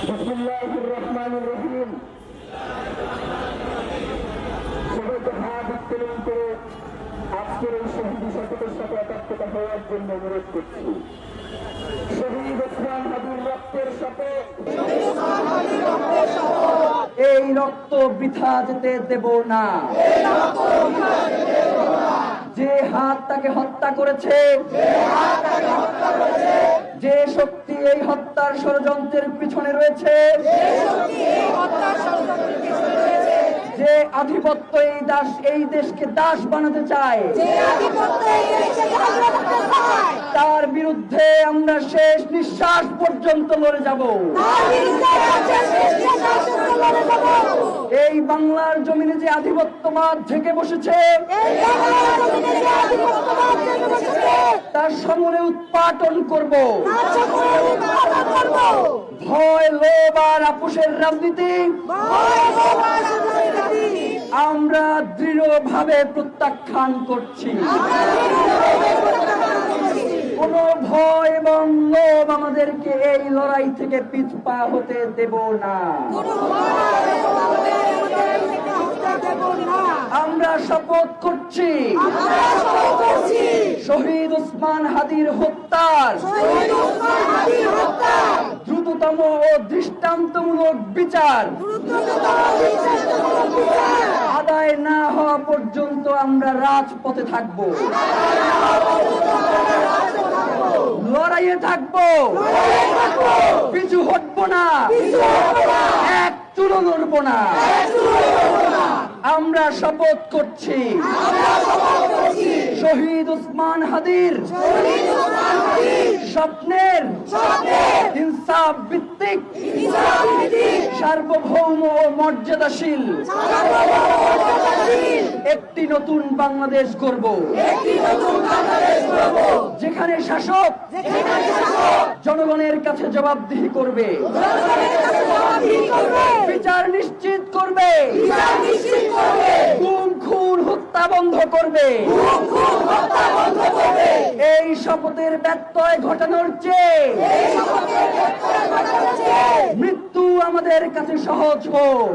বিসমিল্লাহির রহমানির রহিম। সবাইকে হাত উত্তোলন করে আজকের এই শহীদ শপথের সাথে একাত্মতা হওয়ার জন্য অনুরোধ করছি। শহীদ ওসমান হাদির রক্তের শপথ, এই রক্ত বৃথা যেতে দেব না। যে হাত তাকে হত্যা করেছে, যে শক্তি এই হত্যার ষড়যন্ত্রের পিছনে রয়েছে, যে আধিপত্য এই দেশকে দাস বানাতে চায়, তার বিরুদ্ধে আমরা শেষ নিঃশ্বাস পর্যন্ত লড়ে যাব। এই বাংলার জমিনে যে আধিপত্যবাদ ঝেঁকে বসেছে, তার সমূলে উৎপাটন করব। ভয়, লোভ আর আপোষের রাজনীতি আমরা দৃঢ়ভাবে প্রত্যাখ্যান করছি। কোন ভয় এবং লোভ আমাদেরকে এই লড়াই থেকে পিছপা হতে দেব না। আমরা শপথ করছি শহীদ ওসমান হাদির হত্যার দ্রুততম ও দৃষ্টান্তমূলক বিচার আদায় না হওয়া পর্যন্ত আমরা রাজপথে থাকব, লড়াইয়ে থাকব, পিছু হটব না, এক চুলো লড়ব না। আমরা শপথ করছি শহীদ ওসমান হাদির স্বপ্নের ইনসাফ ভিত্তিক সার্বভৌম ও মর্যাদাশীল একটি নতুন বাংলাদেশ গড়ব, যেখানে শাসক জনগণের কাছে জবাবদিহি করবে, বিচার নিশ্চিত করবে, গুম খুন হত্যা বন্ধ করবে। এই শপথের ব্যত্যয় ঘটানোর চেয়ে মৃত্যু আমাদের কাছে সহজ হোক।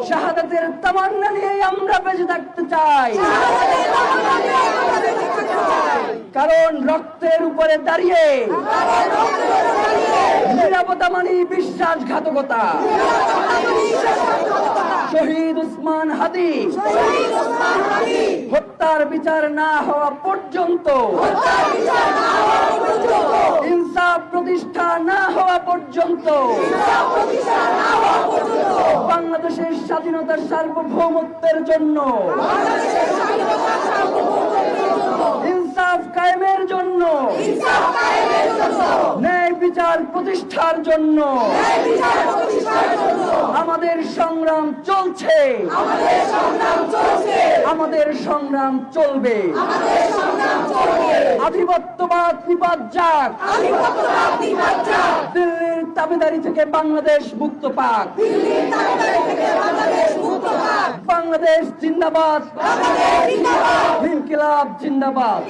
শাহাদাতের তামান্না নিয়ে আমরা বেঁচে থাকতে চাই, কারণ রক্তের উপরে দাঁড়িয়ে নিরাপত্তা মানে বিশ্বাসঘাতকতা। শহীদ ওসমান হাদি হত্যার বিচার না হওয়া পর্যন্ত, ইনসাফ প্রতিষ্ঠা না হওয়া পর্যন্ত, বাংলাদেশের স্বাধীনতার সার্বভৌমত্বের জন্য, ইনসাফ কায়েমের জন্য, ন্যায় বিচার প্রতিষ্ঠার জন্য আমাদের সংগ্রাম চলছে, আমাদের সংগ্রাম চলবে। আধিপত্যবাদ নিপাত যাক, দিল্লির তাবেদারি থেকে বাংলাদেশ মুক্ত পাক। বাংলাদেশ জিন্দাবাদ, ইনকিলাব জিন্দাবাদ।